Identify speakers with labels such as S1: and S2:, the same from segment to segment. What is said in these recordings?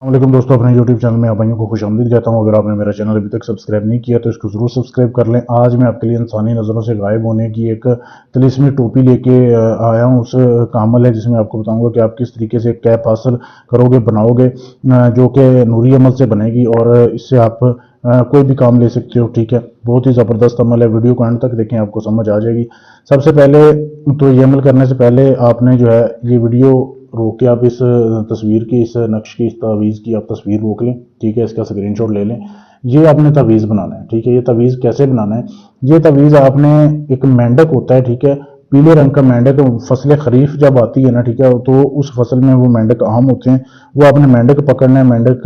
S1: वालेकुम दोस्तों, अपने YouTube चैनल में आप भाइयों को खुशामदीद कहता हूं। अगर आपने मेरा चैनल अभी तक सब्सक्राइब नहीं किया तो इसको ज़रूर सब्सक्राइब कर लें। आज मैं आपके लिए इंसानी नज़रों से गायब होने की एक तिलिस्मी टोपी लेके आया हूं। उस का अमल है जिसमें आपको बताऊंगा कि आप किस तरीके से कैप हासिल करोगे, बनाओगे, जो कि नूरी अमल से बनेगी और इससे आप कोई भी काम ले सकते हो। ठीक है, बहुत ही ज़बरदस्त अमल है। वीडियो को एंड तक देखें, आपको समझ आ जाएगी। सबसे पहले तो ये अमल करने से पहले आपने जो है ये वीडियो रोक के आप इस तस्वीर की, इस नक्श की, इस तावीज़ की आप तस्वीर रोक लें। ठीक है, इसका स्क्रीनशॉट ले लें। ये आपने तावीज़ बनाना है। ठीक है, ये तावीज़ कैसे बनाना है? ये तावीज़ आपने, एक मेंढक होता है, ठीक है, पीले रंग का मेंढक। फसल खरीफ जब आती है ना, ठीक है, तो उस फसल में वो मेंढक आम होते हैं। वो आपने मेंढक पकड़ना है। मेंढक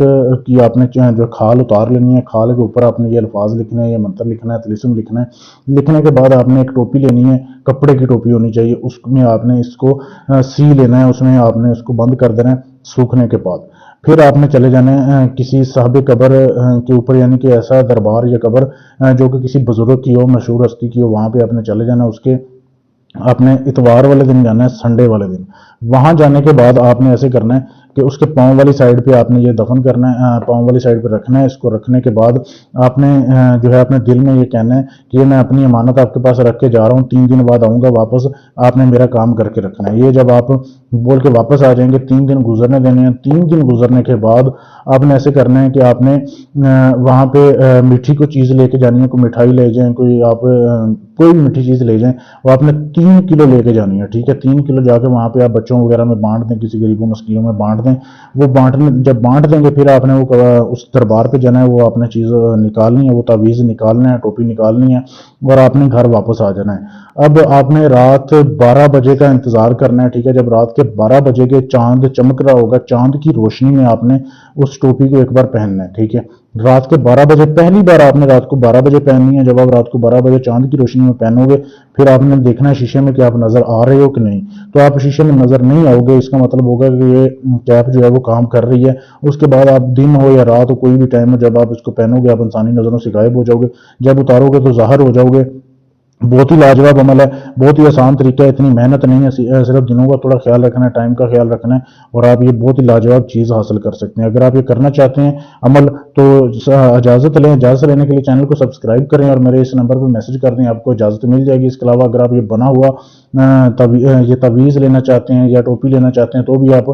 S1: की आपने जो खाल उतार लेनी है। खाल के ऊपर आपने ये अल्फाज लिखने हैं, ये मंत्र लिखना है, तिलिस्म लिखना है। लिखने के बाद आपने एक टोपी लेनी है, कपड़े की टोपी होनी चाहिए। उसमें आपने इसको सी लेना है, उसमें आपने उसको बंद कर देना है। सूखने के बाद फिर आपने चले जाना है किसी साहब कबर के ऊपर, यानी कि ऐसा दरबार या कबर जो कि किसी बुजुर्ग की हो, मशहूर हस्ती की हो, वहां पे आपने चले जाना। उसके आपने इतवार वाले दिन जाना है, संडे वाले दिन। वहां जाने के बाद आपने ऐसे करना है कि उसके पाँव वाली साइड पे आपने ये दफन करना है, पाँव वाली साइड पे रखना है। इसको रखने के बाद आपने जो है अपने दिल में ये कहना है कि ये मैं अपनी अमानत आपके पास रख के जा रहा हूँ, 3 दिन बाद आऊँगा वापस, आपने मेरा काम करके रखना है। ये जब आप बोल के वापस आ जाएंगे, 3 दिन गुजरने देने हैं। 3 दिन गुजरने के बाद आपने ऐसे करना है कि आपने वहाँ पे मीठी कोई चीज़ लेके जानी है। कोई मिठाई ले जाएं, कोई आप कोई मीठी चीज़ ले जाएं। वो आपने 3 किलो लेके जानी है। ठीक है, 3 किलो जाके वहाँ पे आप बच्चों वगैरह में बांट दें, किसी गरीबों मस्किनों में बांट दें। वो बांटने जब बांट देंगे फिर आपने वो उस दरबार पे जाना है। वो आपने चीज़ निकालनी है, वो तावीज़ निकालना है, टोपी निकालनी है और आपने घर वापस आ जाना है। अब आपने रात 12 बजे का इंतज़ार करना है। ठीक है, जब रात के 12 बजे के चांद चमक रहा होगा, चांद की रोशनी में आपने उस टोपी को एक बार पहनना है। ठीक है, रात के 12 बजे पहली बार आपने रात को 12 बजे पहननी है। जब आप रात को 12 बजे चांद की रोशनी में पहनोगे, फिर आपने देखना है शीशे में कि आप नजर आ रहे हो कि नहीं। तो आप शीशे में नजर नहीं आओगे, इसका मतलब होगा कि ये कैप जो है वो काम कर रही है। उसके बाद आप दिन हो या रात हो, कोई भी टाइम हो, जब आप इसको पहनोगे आप इंसानी नजरों से गायब हो जाओगे। जब उतारोगे तो ज़ाहिर हो जाओगे। बहुत ही लाजवाब अमल है, बहुत ही आसान तरीका है, इतनी मेहनत नहीं है। सिर्फ दिनों का थोड़ा ख्याल रखना है, टाइम का ख्याल रखना है और आप ये बहुत ही लाजवाब चीज़ हासिल कर सकते हैं। अगर आप ये करना चाहते हैं अमल, तो इजाज़त लें। इजाज़त लेने के लिए चैनल को सब्सक्राइब करें और मेरे इस नंबर पर मैसेज कर दें, आपको इजाज़त मिल जाएगी। इसके अलावा अगर आप ये बना हुआ ये तवीज़ लेना चाहते हैं या टोपी लेना चाहते हैं तो भी आप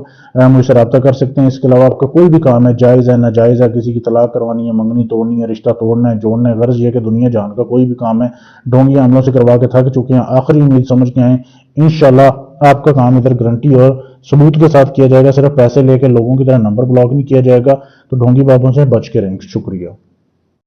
S1: मुझसे रब्ता कर सकते हैं। इसके अलावा आपका कोई भी काम है, जायज़ है, नाजायज़ है, किसी की तलाक करवानी है, मंगनी तोड़नी है, रिश्ता तोड़ना है, जोड़ना है, गर्ज ये कि दुनिया जहान का कोई भी काम है, ढोंगियां हमलों से करवा के थक चुके हैं, आखिरी उम्मीद समझ के आए। इंशाल्लाह आपका काम इधर गारंटी और सबूत के साथ किया जाएगा। सिर्फ पैसे लेकर लोगों की तरह नंबर ब्लॉक नहीं किया जाएगा। तो ढोंगी बाबों से बच के रहें। शुक्रिया।